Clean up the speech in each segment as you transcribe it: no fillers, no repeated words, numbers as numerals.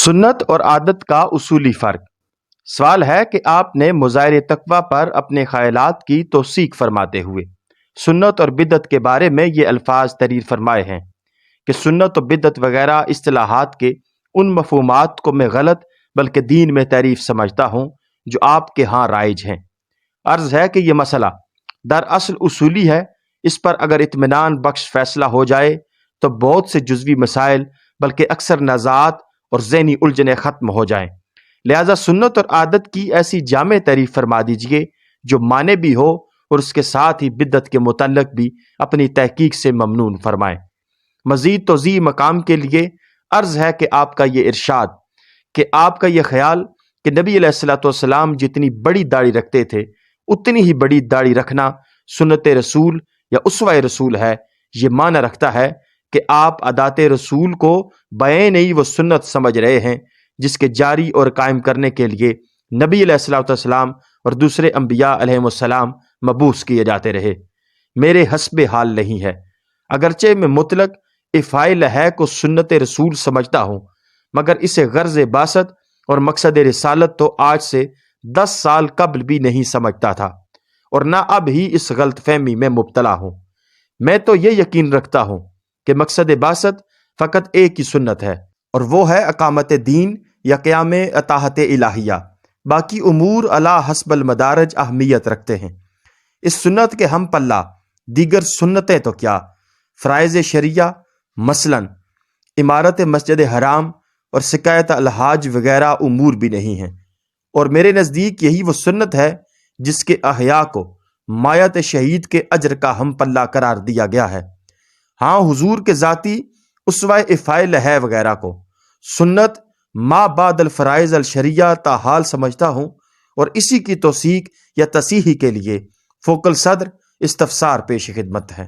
سنت اور عادت کا اصولی فرق۔ سوال ہے کہ آپ نے مظاہر تقویٰ پر اپنے خیالات کی توثیق فرماتے ہوئے سنت اور بدعت کے بارے میں یہ الفاظ تحریر فرمائے ہیں کہ سنت و بدعت وغیرہ اصطلاحات کے ان مفہومات کو میں غلط بلکہ دین میں تعریف سمجھتا ہوں جو آپ کے ہاں رائج ہیں۔ عرض ہے کہ یہ مسئلہ دراصل اصولی ہے، اس پر اگر اطمینان بخش فیصلہ ہو جائے تو بہت سے جزوی مسائل بلکہ اکثر نزاعات اور ذہنی الجھنیں ختم ہو جائیں۔ لہذا سنت اور عادت کی ایسی جامع تعریف فرما دیجئے جو مانے بھی ہو اور اس کے ساتھ ہی بدعت کے متعلق بھی اپنی تحقیق سے ممنون فرمائیں۔ مزید توضیح مقام کے لیے عرض ہے کہ آپ کا یہ ارشاد کہ آپ کا یہ خیال کہ نبی علیہ الصلوۃ والسلام جتنی بڑی داڑھی رکھتے تھے اتنی ہی بڑی داڑھی رکھنا سنت رسول یا اسوہ رسول ہے، یہ معنی رکھتا ہے کہ آپ عادات رسول کو بعین ہی وہ سنت سمجھ رہے ہیں جس کے جاری اور قائم کرنے کے لیے نبی علیہ الصلوۃ والسلام اور دوسرے انبیاء علیہ السلام مبعوث کیے جاتے رہے۔ میرے حسب حال نہیں ہے، اگرچہ میں مطلق افعال ہے کو سنت رسول سمجھتا ہوں، مگر اسے غرض بعثت اور مقصد رسالت تو آج سے 10 سال قبل بھی نہیں سمجھتا تھا، اور نہ اب ہی اس غلط فہمی میں مبتلا ہوں۔ میں تو یہ یقین رکھتا ہوں کہ مقصد بعثت فقط ایک ہی سنت ہے، اور وہ ہے اقامت دین یا قیام اطاعت الہیہ۔ باقی امور علی حسب المدارج اہمیت رکھتے ہیں۔ اس سنت کے ہم پلہ دیگر سنتیں تو کیا، فرائض شریعہ مثلا عمارت مسجد حرام اور سقایت الحاج وغیرہ امور بھی نہیں ہیں، اور میرے نزدیک یہی وہ سنت ہے جس کے احیاء کو مایت شہید کے اجر کا ہم پلہ قرار دیا گیا ہے۔ ہاں، حضور کے ذاتی اسوہ افعال ہے وغیرہ کو سنت ما بعد الفرائض الشریعہ تاحال سمجھتا ہوں، اور اسی کی توثیق یا تصحیح کے لیے فوق الصدر استفسار پیش خدمت ہے۔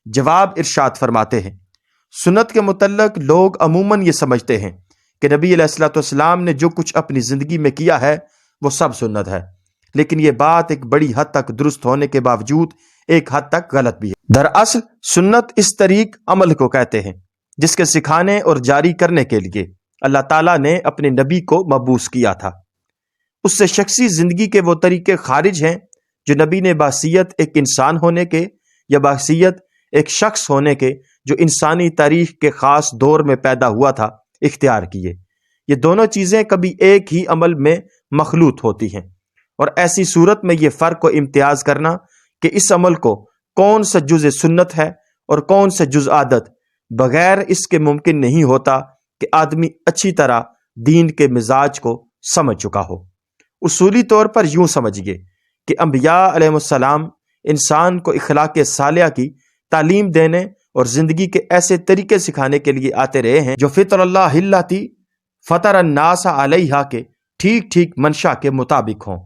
جواب ارشاد فرماتے ہیں، سنت کے متعلق لوگ عموماً یہ سمجھتے ہیں کہ نبی علیہ الصلوۃ والسلام نے جو کچھ اپنی زندگی میں کیا ہے وہ سب سنت ہے، لیکن یہ بات ایک بڑی حد تک درست ہونے کے باوجود ایک حد تک غلط بھی ہے۔ دراصل سنت اس طریق عمل کو کہتے ہیں جس کے سکھانے اور جاری کرنے کے لیے اللہ تعالیٰ نے اپنے نبی کو مبعوث کیا تھا۔ اس سے شخصی زندگی کے وہ طریقے خارج ہیں جو نبی نے بحیثیت ایک انسان ہونے کے یا بحیثیت ایک شخص ہونے کے جو انسانی تاریخ کے خاص دور میں پیدا ہوا تھا اختیار کیے۔ یہ دونوں چیزیں کبھی ایک ہی عمل میں مخلوط ہوتی ہیں، اور ایسی صورت میں یہ فرق و امتیاز کرنا کہ اس عمل کو کون سا جز سنت ہے اور کون سا جز عادت بغیر اس کے ممکن نہیں ہوتا کہ آدمی اچھی طرح دین کے مزاج کو سمجھ چکا ہو۔ اصولی طور پر یوں سمجھیے کہ انبیاء علیہ السلام انسان کو اخلاق صالحہ کی تعلیم دینے اور زندگی کے ایسے طریقے سکھانے کے لیے آتے رہے ہیں جو فطر اللہ التی فطر الناس علیہا کے ٹھیک ٹھیک منشا کے مطابق ہوں۔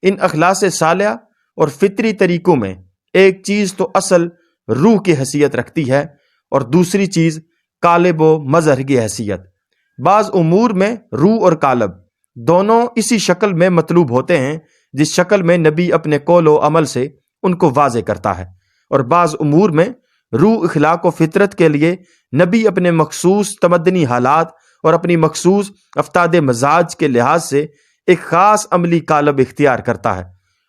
ان اخلاق صالحہ اور فطری طریقوں میں ایک چیز تو اصل روح کی حیثیت رکھتی ہے اور دوسری چیز قالب و مظہر کی حیثیت۔ بعض امور میں روح اور قالب دونوں اسی شکل میں مطلوب ہوتے ہیں جس شکل میں نبی اپنے قول و عمل سے ان کو واضح کرتا ہے، اور بعض امور میں روح اخلاق و فطرت کے لیے نبی اپنے مخصوص تمدنی حالات اور اپنی مخصوص افتاد مزاج کے لحاظ سے ایک خاص عملی قالب اختیار کرتا ہے،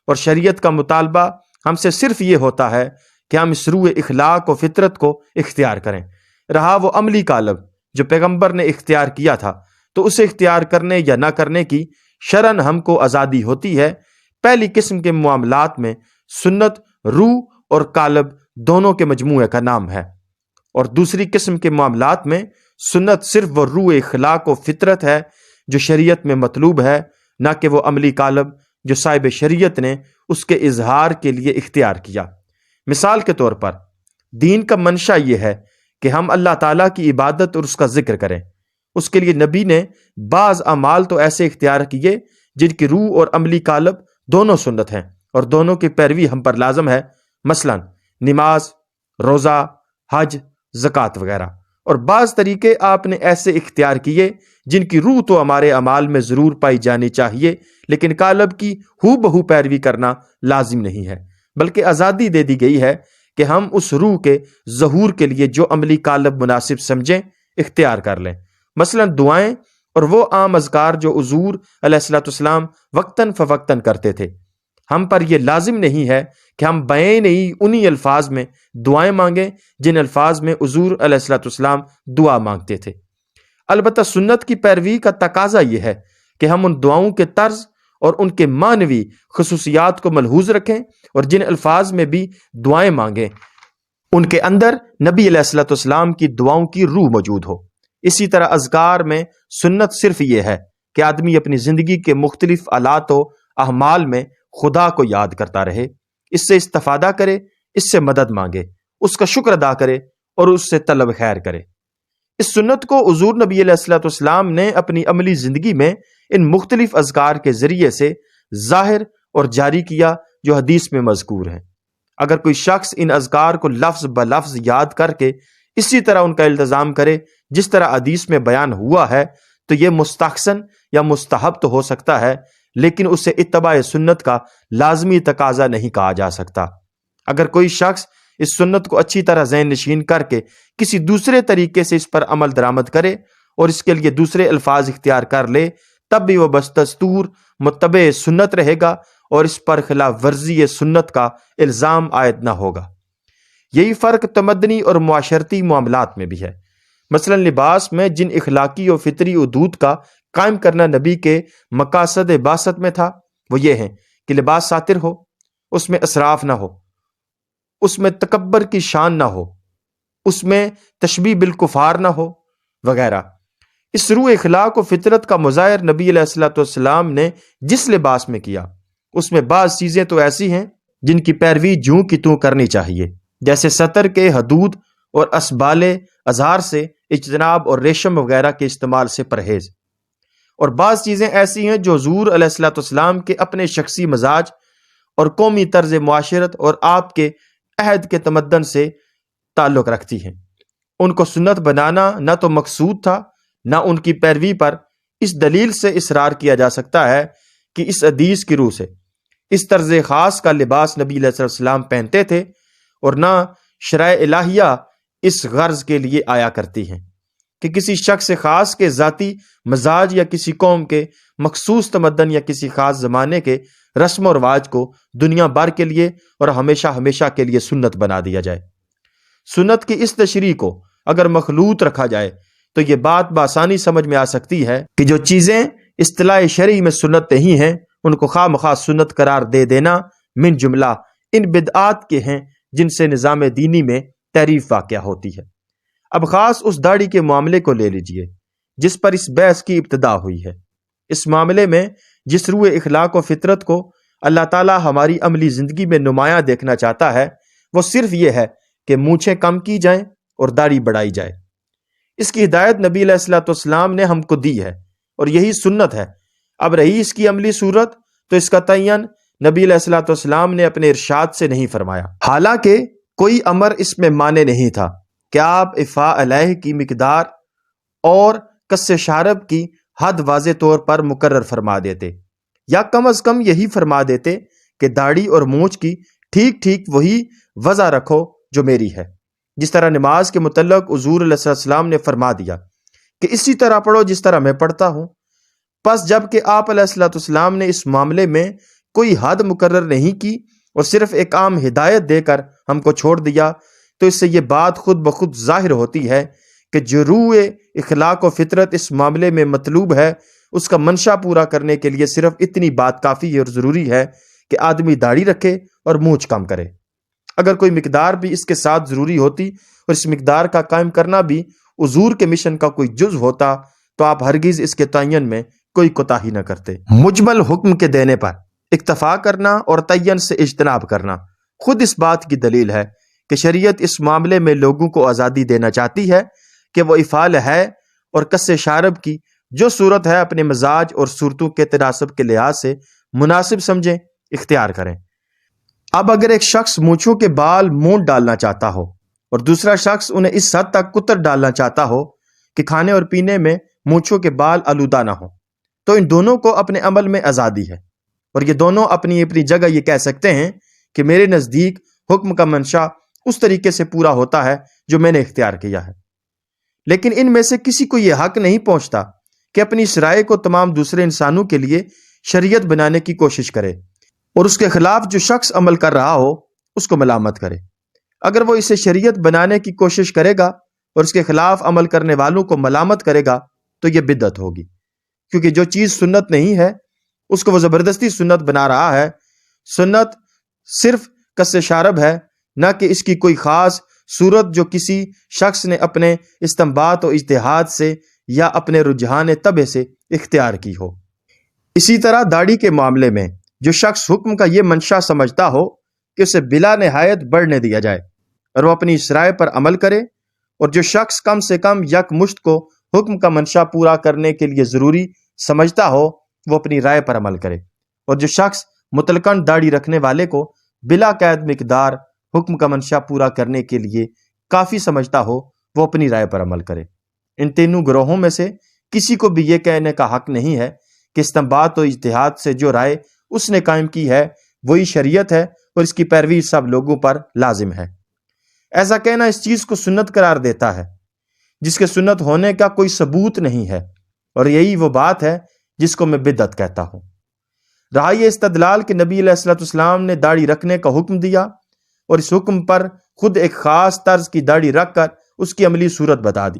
اور شریعت کا مطالبہ ہم سے صرف یہ ہوتا ہے کہ ہم اس روح اخلاق و فطرت کو اختیار کریں۔ رہا وہ عملی قالب جو پیغمبر نے اختیار کیا تھا تو اسے اختیار کرنے یا نہ کرنے کی شرعاً ہم کو آزادی ہوتی ہے۔ پہلی قسم کے معاملات میں سنت روح اور قالب دونوں کے مجموعے کا نام ہے، اور دوسری قسم کے معاملات میں سنت صرف وہ روح اخلاق و فطرت ہے جو شریعت میں مطلوب ہے، نہ کہ وہ عملی قالب جو صاحب شریعت نے اس کے اظہار کے لیے اختیار کیا۔ مثال کے طور پر دین کا منشا یہ ہے کہ ہم اللہ تعالیٰ کی عبادت اور اس کا ذکر کریں۔ اس کے لیے نبی نے بعض اعمال تو ایسے اختیار کیے جن کی روح اور عملی قالب دونوں سنت ہیں اور دونوں کی پیروی ہم پر لازم ہے، مثلا نماز، روزہ، حج، زکوٰۃ وغیرہ، اور بعض طریقے آپ نے ایسے اختیار کیے جن کی روح تو ہمارے اعمال میں ضرور پائی جانی چاہیے، لیکن قالب کی ہو بہو پیروی کرنا لازم نہیں ہے، بلکہ آزادی دے دی گئی ہے کہ ہم اس روح کے ظہور کے لیے جو عملی قالب مناسب سمجھیں اختیار کر لیں۔ مثلا دعائیں اور وہ عام اذکار جو حضور علیہ الصلوۃ والسلام وقتاً فوقتاً کرتے تھے، ہم پر یہ لازم نہیں ہے کہ ہم بین ہی انہی الفاظ میں دعائیں مانگیں جن الفاظ میں حضور علیہ الصلوۃ والسلام دعا مانگتے تھے۔ البتہ سنت کی پیروی کا تقاضا یہ ہے کہ ہم ان دعاؤں کے طرز اور ان کے معنوی خصوصیات کو ملحوظ رکھیں، اور جن الفاظ میں بھی دعائیں مانگیں ان کے اندر نبی علیہ الصلوۃ والسلام کی دعاؤں کی روح موجود ہو۔ اسی طرح اذکار میں سنت صرف یہ ہے کہ آدمی اپنی زندگی کے مختلف آلات و اعمال میں خدا کو یاد کرتا رہے، اس سے استفادہ کرے، اس سے مدد مانگے، اس کا شکر ادا کرے اور اس سے طلب خیر کرے۔ اس سنت کو حضور نبی علیہ الصلوۃ والسلام نے اپنی عملی زندگی میں ان مختلف اذکار کے ذریعے سے ظاہر اور جاری کیا جو حدیث میں مذکور ہیں۔ اگر کوئی شخص ان اذکار کو لفظ بلفظ یاد کر کے اسی طرح ان کا التزام کرے جس طرح حدیث میں بیان ہوا ہے تو یہ مستحسن یا مستحب تو ہو سکتا ہے، لیکن اسے اتباع سنت کا لازمی تقاضا نہیں کہا جا سکتا۔ اگر کوئی شخص اس سنت کو اچھی طرح ذہن نشین کر کے کسی دوسرے طریقے سے اس پر عمل درآمد کرے اور اس کے لیے دوسرے الفاظ اختیار کر لے، تب بھی وہ بدستور متبع سنت رہے گا اور اس پر خلاف ورزی سنت کا الزام عائد نہ ہوگا۔ یہی فرق تمدنی اور معاشرتی معاملات میں بھی ہے۔ مثلا لباس میں جن اخلاقی و فطری حدود کا قائم کرنا نبی کے مقاصد بعثت میں تھا وہ یہ ہیں کہ لباس ساتر ہو، اس میں اسراف نہ ہو، اس میں تکبر کی شان نہ ہو، اس میں تشبیہ بالکفار نہ ہو وغیرہ۔ اس روح اخلاق و فطرت کا مظاہر نبی علیہ الصلوۃ والسلام نے جس لباس میں کیا اس میں بعض چیزیں تو ایسی ہیں جن کی پیروی جوں کی توں کرنی چاہیے، جیسے سطر کے حدود اور اسبال اظہار سے اجتناب اور ریشم وغیرہ کے استعمال سے پرہیز، اور بعض چیزیں ایسی ہیں جو حضور علیہ الصلوۃ والسلام کے اپنے شخصی مزاج اور قومی طرز معاشرت اور آپ کے عہد کے تمدن سے تعلق رکھتی ہیں۔ ان کو سنت بنانا نہ تو مقصود تھا نہ ان کی پیروی پر اس دلیل سے اصرار کیا جا سکتا ہے کہ اس حدیث کی روح سے اس طرز خاص کا لباس نبی علیہ السلام پہنتے تھے، اور نہ شرائع الہیہ اس غرض کے لیے آیا کرتی ہیں کہ کسی شخص خاص کے ذاتی مزاج یا کسی قوم کے مخصوص تمدن یا کسی خاص زمانے کے رسم و رواج کو دنیا بھر کے لیے اور ہمیشہ ہمیشہ کے لیے سنت بنا دیا جائے۔ سنت کی اس تشریح کو اگر مخلوط رکھا جائے تو یہ بات بآسانی سمجھ میں آ سکتی ہے کہ جو چیزیں اصطلاح شرعی میں سنت نہیں ہیں ان کو خواہ مخواہ سنت قرار دے دینا من جملہ ان بدعات کے ہیں جن سے نظام دینی میں تحریف واقع ہوتی ہے۔ اب خاص اس داڑھی کے معاملے کو لے لیجئے جس پر اس بحث کی ابتدا ہوئی ہے۔ اس معاملے میں جس روح اخلاق و فطرت کو اللہ تعالی ہماری عملی زندگی میں نمایاں دیکھنا چاہتا ہے وہ صرف یہ ہے کہ مونچھیں کم کی جائیں اور داڑھی بڑھائی جائے۔ اس کی ہدایت نبی علیہ الصلوۃ والسلام نے ہم کو دی ہے اور یہی سنت ہے۔ اب رہی اس کی عملی صورت تو اس کا تعین نبی علیہ الصلوۃ والسلام نے اپنے ارشاد سے نہیں فرمایا، حالانکہ کوئی امر اس میں مانے نہیں تھا کہ آپ افاء علیہ کی مقدار اور کس شارب کی حد واضح طور پر مقرر فرما دیتے، یا کم از کم یہی فرما دیتے کہ داڑھی اور مونچھ کی ٹھیک ٹھیک وہی وضع رکھو جو میری ہے، جس طرح نماز کے متعلق حضور علیہ السلام نے فرما دیا کہ اسی طرح پڑھو جس طرح میں پڑھتا ہوں۔ پس جب کہ آپ علیہ السلام نے اس معاملے میں کوئی حد مقرر نہیں کی اور صرف ایک عام ہدایت دے کر ہم کو چھوڑ دیا، تو اس سے یہ بات خود بخود ظاہر ہوتی ہے کہ جو روح اخلاق و فطرت اس معاملے میں مطلوب ہے اس کا منشا پورا کرنے کے لیے صرف اتنی بات کافی اور ضروری ہے کہ آدمی داڑھی رکھے اور مونچھ کم کرے۔ اگر کوئی مقدار بھی اس کے ساتھ ضروری ہوتی اور اس مقدار کا قائم کرنا بھی حضور کے مشن کا کوئی جز ہوتا تو آپ ہرگز اس کے تعین میں کوئی کوتاہی نہ کرتے۔ مجمل حکم کے دینے پر اکتفا کرنا اور تعین سے اجتناب کرنا خود اس بات کی دلیل ہے کہ شریعت اس معاملے میں لوگوں کو آزادی دینا چاہتی ہے کہ وہ افعال ہے اور کس شارب کی جو صورت ہے اپنے مزاج اور صورتوں کے تناسب کے لحاظ سے مناسب سمجھیں، اختیار کریں۔ اب اگر ایک شخص مونچھوں کے بال مونڈ ڈالنا چاہتا ہو اور دوسرا شخص انہیں اس حد تک کتر ڈالنا چاہتا ہو کہ کھانے اور پینے میں مونچھوں کے بال آلودہ نہ ہوں، تو ان دونوں کو اپنے عمل میں آزادی ہے، اور یہ دونوں اپنی اپنی جگہ یہ کہہ سکتے ہیں کہ میرے نزدیک حکم کا منشا اس طریقے سے پورا ہوتا ہے جو میں نے اختیار کیا ہے۔ لیکن ان میں سے کسی کو یہ حق نہیں پہنچتا کہ اپنی اس رائے کو تمام دوسرے انسانوں کے لیے شریعت بنانے کی کوشش کرے اور اس کے خلاف جو شخص عمل کر رہا ہو اس کو ملامت کرے۔ اگر وہ اسے شریعت بنانے کی کوشش کرے گا اور اس کے خلاف عمل کرنے والوں کو ملامت کرے گا تو یہ بدعت ہوگی، کیونکہ جو چیز سنت نہیں ہے اس کو وہ زبردستی سنت بنا رہا ہے۔ سنت صرف کس شارب ہے، نہ کہ اس کی کوئی خاص صورت جو کسی شخص نے اپنے استنباط و اجتہاد سے یا اپنے رجحان طبع سے اختیار کی ہو۔ اسی طرح داڑھی کے معاملے میں جو شخص حکم کا یہ منشا سمجھتا ہو کہ اسے بلا نہایت بڑھنے دیا جائے اور وہ اپنی اس رائے پر عمل کرے، اور جو شخص کم سے کم یک مشت کو حکم کا منشا پورا کرنے کے لیے ضروری سمجھتا ہو وہ اپنی رائے پر عمل کرے، اور جو شخص مطلقاً داڑھی رکھنے والے کو بلا قید مقدار حکم کا منشا پورا کرنے کے لیے کافی سمجھتا ہو وہ اپنی رائے پر عمل کرے۔ ان تینوں گروہوں میں سے کسی کو بھی یہ کہنے کا حق نہیں ہے کہ استنباط و اجتہاد سے جو رائے اس نے قائم کی ہے وہی شریعت ہے اور اس کی پیروی سب لوگوں پر لازم ہے۔ ایسا کہنا اس چیز کو سنت قرار دیتا ہے جس کے سنت ہونے کا کوئی ثبوت نہیں ہے، اور یہی وہ بات ہے جس کو میں بدعت کہتا ہوں۔ رہا یہ استدلال کہ نبی علیہ الصلوۃ والسلام نے داڑھی رکھنے کا حکم دیا اور اس حکم پر خود ایک خاص طرز کی داڑھی رکھ کر اس کی عملی صورت بتا دی،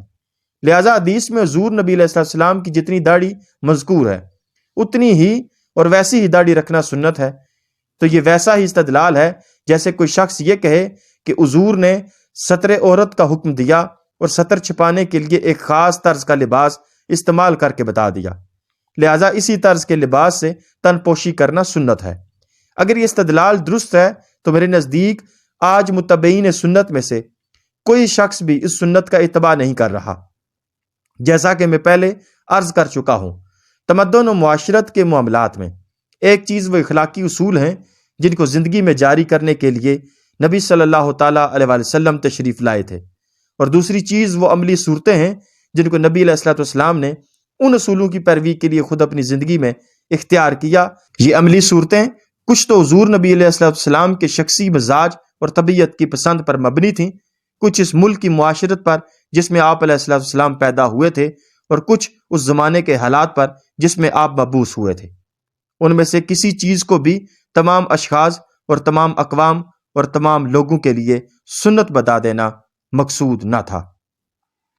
لہذا حدیث میں حضور نبی علیہ الصلوۃ والسلام کی جتنی داڑھی مذکور ہے اتنی ہی اور ویسی ہی داڑھی رکھنا سنت ہے، تو یہ ویسا ہی استدلال ہے جیسے کوئی شخص یہ کہے کہ حضور نے ستر عورت کا حکم دیا اور ستر چھپانے کے لیے ایک خاص طرز کا لباس استعمال کر کے بتا دیا، لہذا اسی طرز کے لباس سے تن پوشی کرنا سنت ہے۔ اگر یہ استدلال درست ہے تو میرے نزدیک آج متبعین سنت میں سے کوئی شخص بھی اس سنت کا اتباع نہیں کر رہا۔ جیسا کہ میں پہلے عرض کر چکا ہوں، تمدن و معاشرت کے معاملات میں ایک چیز وہ اخلاقی اصول ہیں جن کو زندگی میں جاری کرنے کے لیے نبی صلی اللہ تعالیٰ علیہ وسلم تشریف لائے تھے، اور دوسری چیز وہ عملی صورتیں ہیں جن کو نبی علیہ الصلوۃ والسلام نے ان اصولوں کی پیروی کے لیے خود اپنی زندگی میں اختیار کیا۔ یہ عملی صورتیں کچھ تو حضور نبی علیہ الصلوۃ والسلام کے شخصی مزاج اور طبیعت کی پسند پر مبنی تھیں، کچھ اس ملک کی معاشرت پر جس میں آپ علیہ الصلوۃ والسلام پیدا ہوئے تھے، اور کچھ اس زمانے کے حالات پر جس میں آپ مبعوث ہوئے تھے۔ ان میں سے کسی چیز کو بھی تمام اشخاص اور تمام اقوام اور تمام لوگوں کے لیے سنت بتا دینا مقصود نہ تھا۔